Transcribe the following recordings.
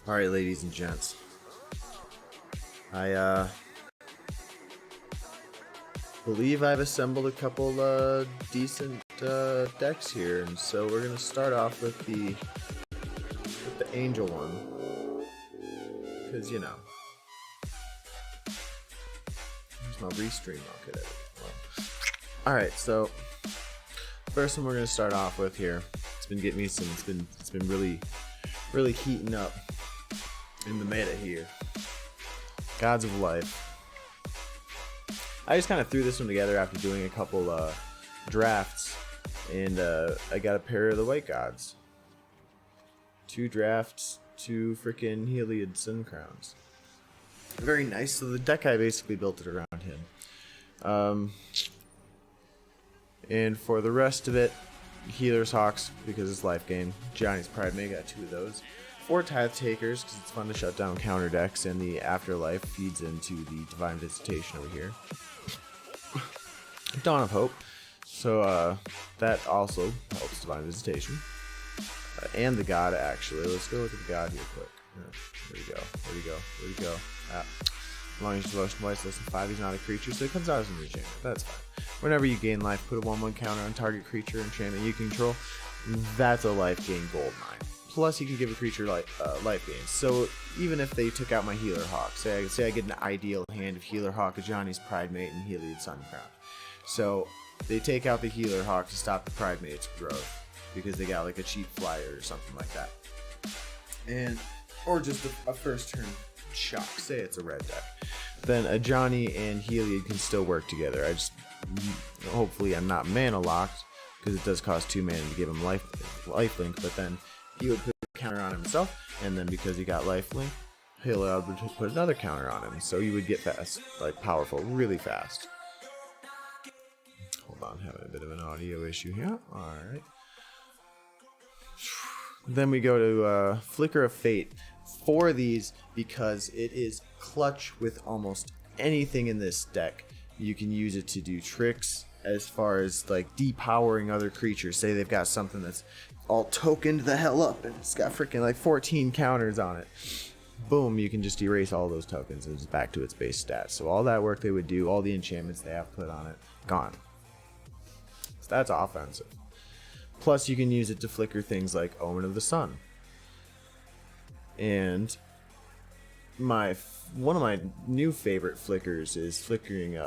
Alright, ladies and gents. I believe I've assembled a couple decent decks here, and so we're gonna start off with the angel one. Cause you know. There's no restream, okay. Well. Alright, so first one we're gonna start off with here. It's been getting me some it's been really heating up in the meta here. Gods of Life. I just kind of threw this one together after doing a couple drafts, and I got a pair of the White Gods. 2 drafts, 2 freaking Heliod Sun Crowns. Very nice. So the deck I basically built it around him. And for the rest of it, Healer's Hawks because it's life gain. Johnny's Pridemate, got 2 of those. 4 Tithe Takers because it's fun to shut down counter decks, and the Afterlife feeds into the Divine Visitation over here. Dawn of Hope, so that also helps Divine Visitation. And the God, actually. Let's go look at the God here quick. There we go. Where'd he go? Long as devotion twice less than 5, he's not a creature, so it comes out as an enchantment. That's fine. Whenever you gain life, put a 1/1 counter on target creature enchantment you control. That's a life gain gold mine. Plus, you can give a creature life gain. So even if they took out my Healer Hawk, say I get an ideal hand of Healer Hawk, Ajani's Pridemate, and Heliod Sun Crown. So they take out the Healer Hawk to stop the Pridemate's growth because they got like a cheap flyer or something like that, or just a first turn shock. Say it's a red deck, then Ajani and Heliod can still work together. Hopefully I'm not mana locked because it does cost 2 mana to give him lifelink, but then he would put a counter on himself, and then because he got lifelink, Heliod would put another counter on him, so you would get fast, like powerful, really fast. Hold on, having a bit of an audio issue here. Alright. Then we go to Flicker of Fate. 4 of these because it is clutch with almost anything in this deck. You can use it to do tricks as far as like depowering other creatures. Say they've got something that's all tokened the hell up and it's got freaking like 14 counters on it. Boom, you can just erase all those tokens and it's back to its base stats. So all that work they would do, all the enchantments they have put on it, gone. So that's offensive. Plus you can use it to flicker things like Omen of the Sun. And one of my new favorite flickers is flickering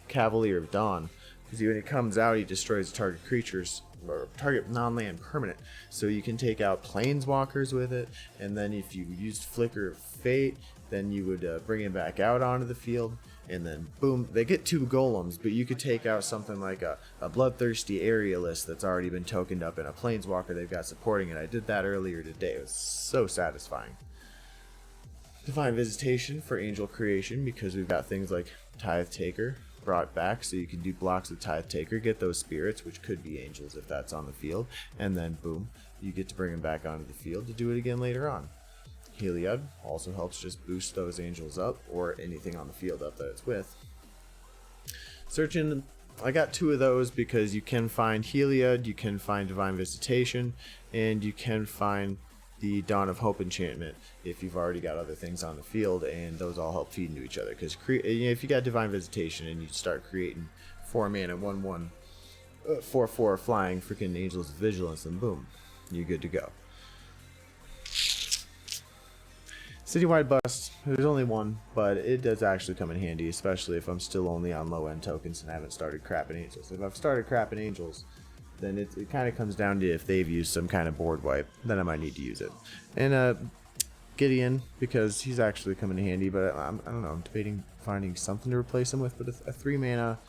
Cavalier of Dawn, because when it comes out he destroys target creatures or target non-land permanent, so you can take out planeswalkers with it, and then if you used Flicker of Fate, then you would bring it back out onto the field, and then boom, they get 2 golems, but you could take out something like a Bloodthirsty Aerialist that's already been tokened up in a planeswalker they've got supporting it. I did that earlier today. It was so satisfying. Divine Visitation for Angel Creation, because we've got things like Tithe Taker brought back, so you can do blocks with Tithe Taker, get those spirits, which could be angels if that's on the field, and then boom, you get to bring them back onto the field to do it again later on. Heliod also helps just boost those angels up, or anything on the field up that it's with. Searching, I got 2 of those because you can find Heliod, you can find Divine Visitation, and you can find the Dawn of Hope enchantment if you've already got other things on the field, and those all help feed into each other. Because if you got Divine Visitation and you start creating 4 mana 1/1 4/4 flying freaking Angels of Vigilance, then boom, you're good to go. Citywide Bust, there's only 1, but it does actually come in handy, especially if I'm still only on low end tokens and haven't started crapping Angels. If I've started crapping Angels, then it kind of comes down to if they've used some kind of board wipe, then I might need to use it. And Gideon, because he's actually coming in handy, but I don't know, I'm debating finding something to replace him with, but a 3 mana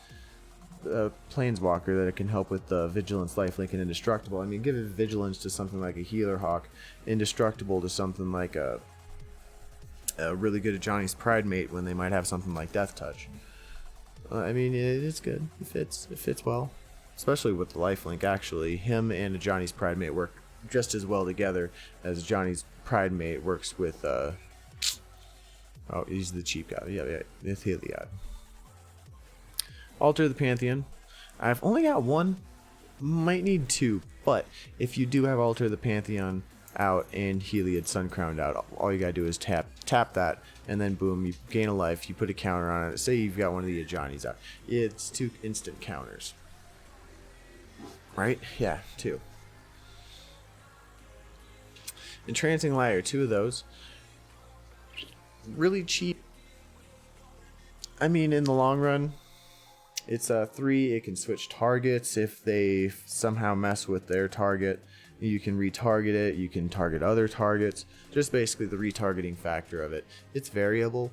planeswalker that it can help with Vigilance, Lifelink, and Indestructible. I mean, give it Vigilance to something like a Healer Hawk, Indestructible to something like a really good Ajani's Pridemate when they might have something like Death Touch. I mean, it's good. It fits well. Especially with the lifelink, actually. Him and Ajani's Pridemate work just as well together as Ajani's Pridemate works with, oh, he's the cheap guy. Yeah, it's Heliod. Altar the Pantheon. I've only got 1. Might need 2. But if you do have Altar the Pantheon, out and Heliod Suncrowned out. All you gotta do is tap that, and then boom, you gain a life. You put a counter on it. Say you've got one of the Ajani's out. It's 2 instant counters. Right? Yeah, 2. Entrancing Lyre, 2 of those. Really cheap. I mean, in the long run, it's a 3. It can switch targets if they somehow mess with their target. You can retarget it. You can target other targets. Just basically the retargeting factor of it. It's variable.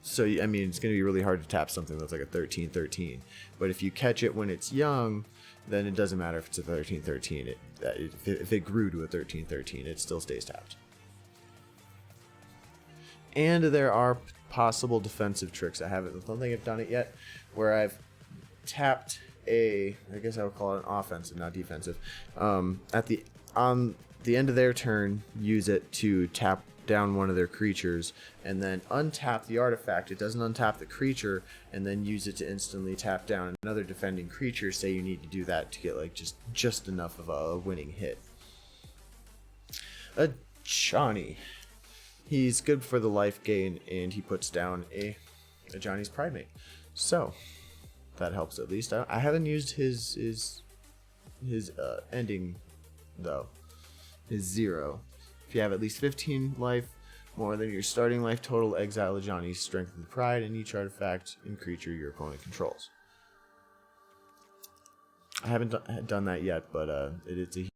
So, I mean, it's going to be really hard to tap something that's like a 13-13. But if you catch it when it's young, then it doesn't matter if it's a 13-13. If it grew to a 13-13, it still stays tapped. And there are possible defensive tricks. I don't think I've done it yet, where I've tapped I guess I would call it an offensive, not defensive. On the end of their turn, use it to tap down one of their creatures, and then untap the artifact. It doesn't untap the creature, and then use it to instantly tap down another defending creature. Say you need to do that to get like just enough of a winning hit. Ajani. He's good for the life gain, and he puts down Ajani's Pridemate. So that helps at least. I haven't used his ending though. His 0. If you have at least 15 life, more than your starting life total, exile Ajani's Strength of the Pride and each artifact and creature your opponent controls. I haven't done that yet, but it's a